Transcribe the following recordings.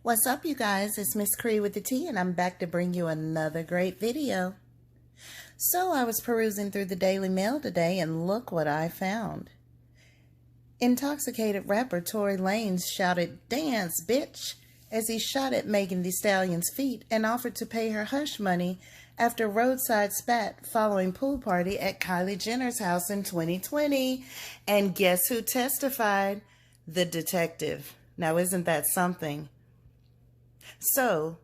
What's up, you guys? It's Miss Cree with the T, and I'm back to bring you another great video. So I was perusing through the Daily Mail today, and look what I found. Intoxicated rapper Tory Lanez shouted, "Dance, bitch," as he shot at Megan Thee Stallion's feet and offered to pay her hush money after roadside spat following pool party at Kylie Jenner's house in 2020. And guess who testified? The detective. Now, isn't that something? So,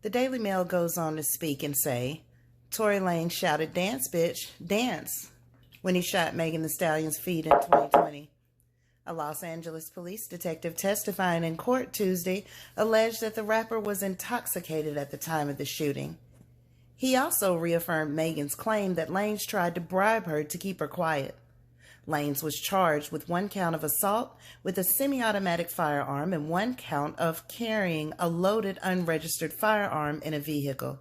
the Daily Mail goes on to speak and say, Tory Lanez shouted, "Dance, bitch, dance," when he shot Megan Thee Stallion's feet in 2020. A Los Angeles police detective testifying in court Tuesday alleged that the rapper was intoxicated at the time of the shooting. He also reaffirmed Megan's claim that Lanez tried to bribe her to keep her quiet. Lanez was charged with 1 count of assault with a semi-automatic firearm and 1 count of carrying a loaded unregistered firearm in a vehicle.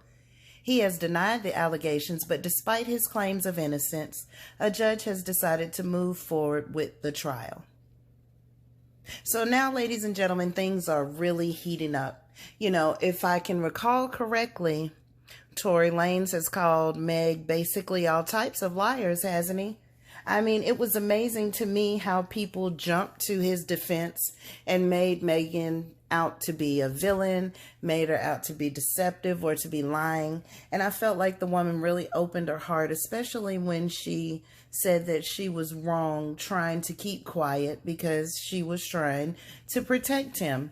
He has denied the allegations, but despite his claims of innocence, a judge has decided to move forward with the trial. So now, ladies and gentlemen, things are really heating up. You know, if I can recall correctly, Tory Lanez has called Meg basically all types of liars, hasn't he? I mean, it was amazing to me how people jumped to his defense and made Megan out to be a villain, made her out to be deceptive or to be lying. And I felt like the woman really opened her heart, especially when she said that she was wrong trying to keep quiet because she was trying to protect him.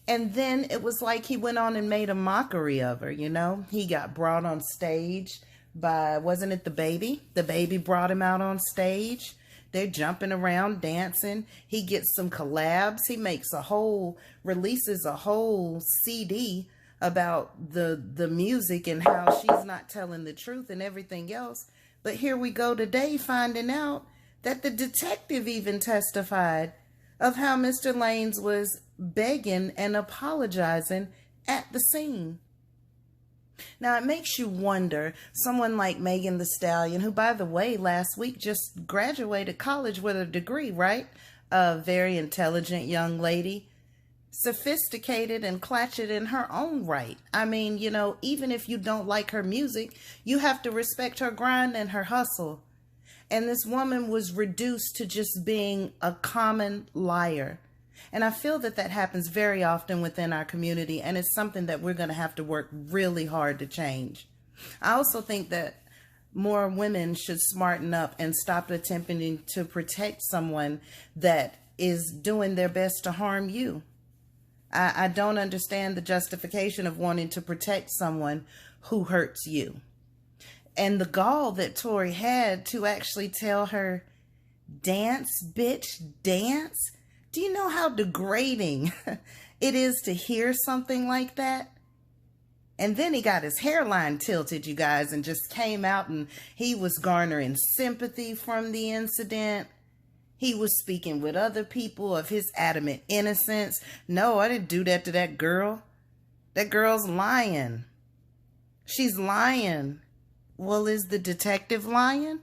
And then it was like he went on and made a mockery of her, you know? He got brought on stage by, wasn't it the baby? The baby brought him out on stage. They're jumping around, dancing. He gets some collabs. He releases a whole CD about the music and how she's not telling the truth and everything else. But here we go today finding out that the detective even testified of how Mr. Lanez was begging and apologizing at the scene. Now, it makes you wonder, someone like Megan Thee Stallion, who, by the way, last week just graduated college with a degree, right? A very intelligent young lady, sophisticated and clatchet in her own right. I mean, you know, even if you don't like her music, you have to respect her grind and her hustle. And this woman was reduced to just being a common liar. And I feel that that happens very often within our community, and it's something that we're going to have to work really hard to change. I also think that more women should smarten up and stop attempting to protect someone that is doing their best to harm you. I don't understand the justification of wanting to protect someone who hurts you. And the gall that Tory had to actually tell her, "Dance, bitch, dance." Do you know how degrading it is to hear something like that? And then he got his hairline tilted, you guys, and just came out and he was garnering sympathy from the incident. He was speaking with other people of his adamant innocence. "No, I didn't do that to that girl. That girl's lying. She's lying." Well, is the detective lying?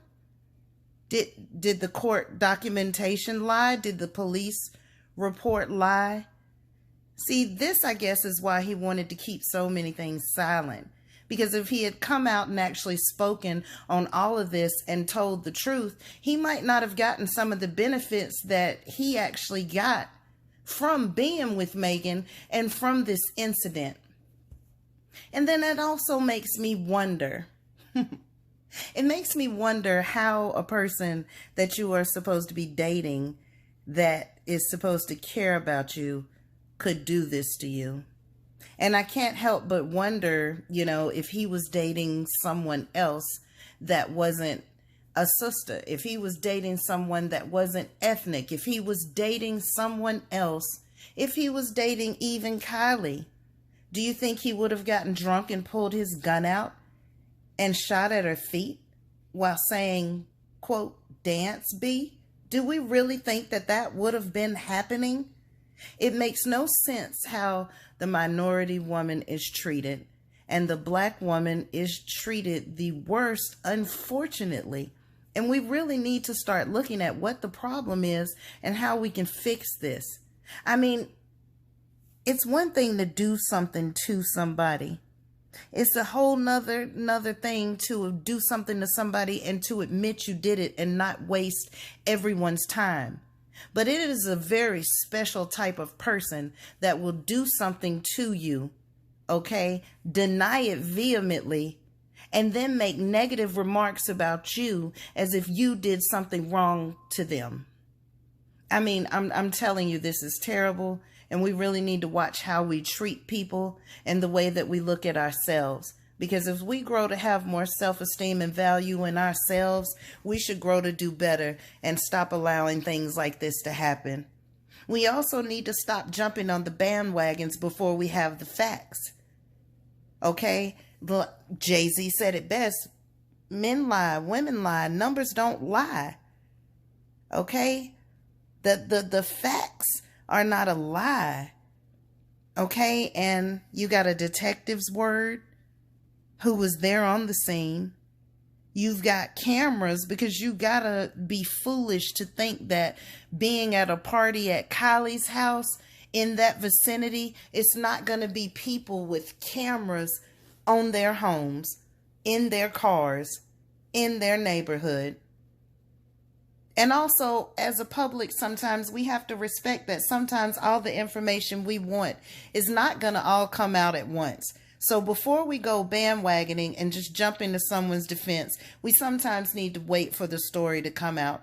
Did the court documentation lie? Did the police report lie? See, this, I guess, is why he wanted to keep so many things silent. Because if he had come out and actually spoken on all of this and told the truth, he might not have gotten some of the benefits that he actually got from being with Megan and from this incident. And then it also makes me wonder. It makes me wonder how a person that you are supposed to be dating, that is supposed to care about you, could do this to you. And I can't help but wonder, you know, if he was dating someone else that wasn't a sister, if he was dating someone that wasn't ethnic, if he was dating someone else, if he was dating even Kylie, do you think he would have gotten drunk and pulled his gun out and shot at her feet while saying, quote, "Dance, B"? Do we really think that that would have been happening? It makes no sense how the minority woman is treated, and the black woman is treated the worst, unfortunately. And we really need to start looking at what the problem is and how we can fix this. I mean, It's one thing to do something to somebody. It's a whole another thing to do something to somebody and to admit you did it and not waste everyone's time. But it is a very special type of person that will do something to you, okay, deny it vehemently, and then make negative remarks about you as if you did something wrong to them. I mean, I'm telling you, this is terrible, and we really need to watch how we treat people and the way that we look at ourselves. Because if we grow to have more self-esteem and value in ourselves, we should grow to do better and stop allowing things like this to happen. We also need to stop jumping on the bandwagons before we have the facts. Okay? Jay-Z said it best. Men lie, women lie, numbers don't lie. Okay? The facts are not a lie. Okay? And you got a detective's word who was there on the scene. You've got cameras, because you gotta be foolish to think that being at a party at Kylie's house in that vicinity, it's not gonna be people with cameras on their homes, in their cars, in their neighborhood. And also, as a public, sometimes we have to respect that sometimes all the information we want is not gonna all come out at once. So before we go bandwagoning and just jump into someone's defense, we sometimes need to wait for the story to come out.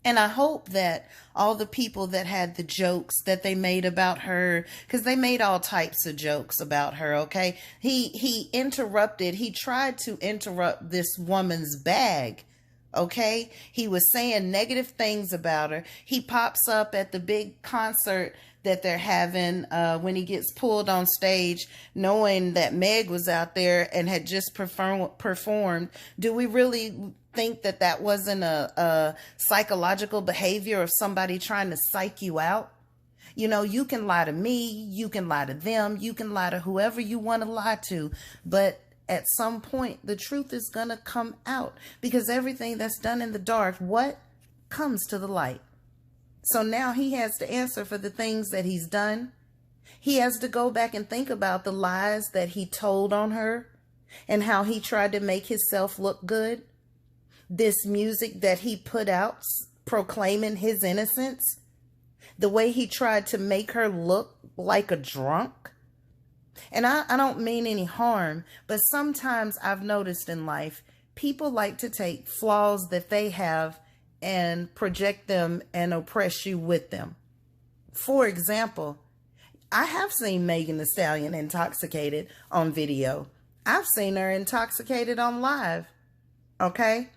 And I hope that all the people that had the jokes that they made about her, because they made all types of jokes about her, okay? He tried to interrupt this woman's bag, okay? He was saying negative things about her. He pops up at the big concert that they're having when he gets pulled on stage, knowing that Meg was out there and had just performed. Do we really think that that wasn't a psychological behavior of somebody trying to psych you out? You know, you can lie to me, you can lie to them, you can lie to whoever you want to lie to, but at some point the truth is gonna come out, because everything that's done in the dark, what comes to the light? So now he has to answer for the things that he's done. He has to go back and think about the lies that he told on her and how he tried to make himself look good. This music that he put out proclaiming his innocence. The way he tried to make her look like a drunk. And I don't mean any harm, but sometimes I've noticed in life, people like to take flaws that they have and project them and oppress you with them. For example, I have seen Megan Thee Stallion intoxicated on video. I've seen her intoxicated on live. Okay?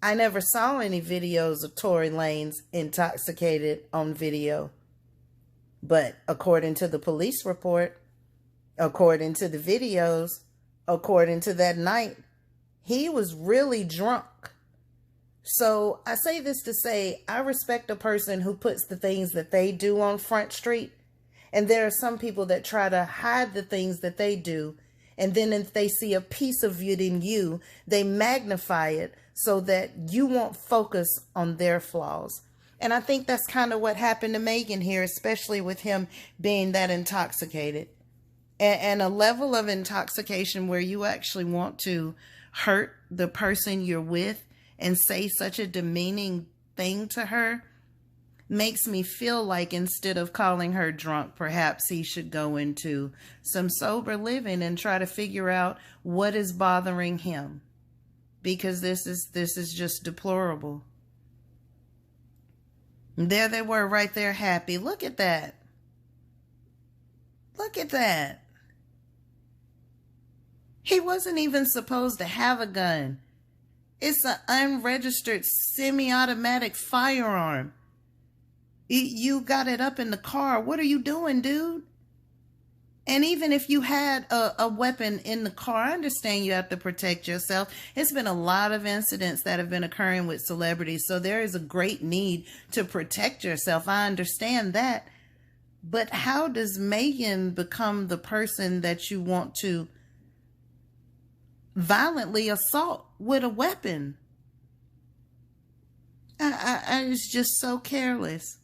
I never saw any videos of Tory Lanez intoxicated on video. But according to the police report, according to the videos, according to that night, he was really drunk. So I say this to say, I respect a person who puts the things that they do on Front Street. And there are some people that try to hide the things that they do. And then if they see a piece of it in you, they magnify it so that you won't focus on their flaws. And I think that's kind of what happened to Megan here, especially with him being that intoxicated. And a level of intoxication where you actually want to hurt the person you're with and say such a demeaning thing to her makes me feel like instead of calling her drunk, perhaps he should go into some sober living and try to figure out what is bothering him, because this is just deplorable. There they were right there happy. Look at that. Look at that. He wasn't even supposed to have a gun. It's an unregistered semi-automatic firearm. You got it up in the car. What are you doing, dude? And even if you had a weapon in the car, I understand you have to protect yourself. It's been a lot of incidents that have been occurring with celebrities, so there is a great need to protect yourself. I understand that. But how does Megan become the person that you want to violently assault with a weapon? I it's just so careless,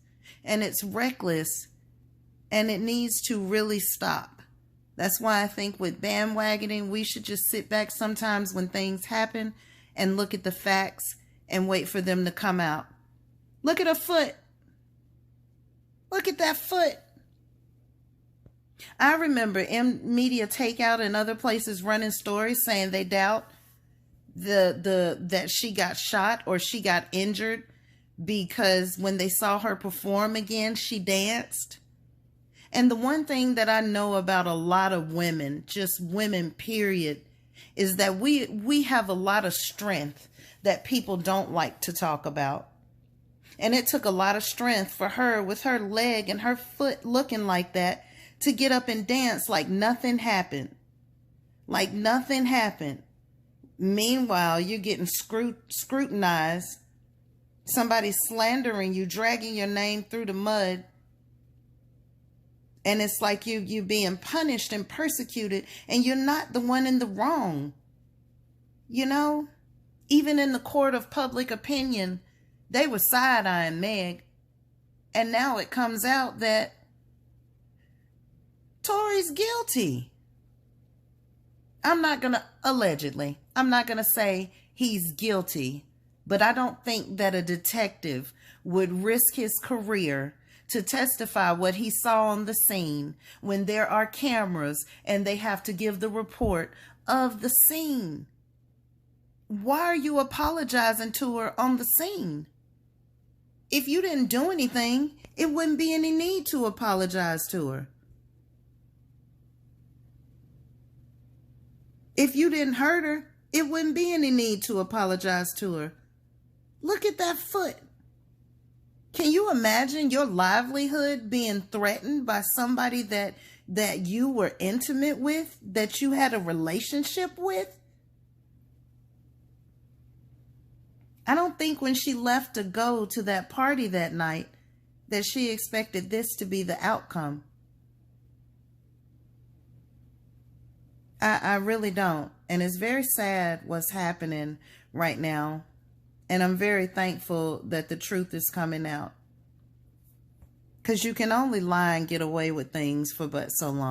and it's reckless, And it needs to really stop. That's why I think with bandwagoning, we should just sit back sometimes when things happen and look at the facts and wait for them to come out. Look at her foot. Look at that foot. I remember in Media Takeout and other places running stories saying they doubt that she got shot or she got injured because when they saw her perform again, she danced. And the one thing that I know about a lot of women, just women period, is that we have a lot of strength that people don't like to talk about. And it took a lot of strength for her, with her leg and her foot looking like that, to get up and dance like nothing happened. Like nothing happened. Meanwhile, you're getting scrutinized. Somebody's slandering you, dragging your name through the mud. And it's like you being punished and persecuted, and you're not the one in the wrong. You know, even in the court of public opinion, they were side-eyeing Meg. And now it comes out that Tory's guilty. I'm not going to say he's guilty, but I don't think that a detective would risk his career to testify what he saw on the scene when there are cameras and they have to give the report of the scene. Why are you apologizing to her on the scene? If you didn't do anything, it wouldn't be any need to apologize to her. If you didn't hurt her, it wouldn't be any need to apologize to her. Look at that foot. Can you imagine your livelihood being threatened by somebody that you were intimate with, that you had a relationship with? I don't think when she left to go to that party that night that she expected this to be the outcome. I really don't. And it's very sad what's happening right now. And I'm very thankful that the truth is coming out. Because you can only lie and get away with things for but so long.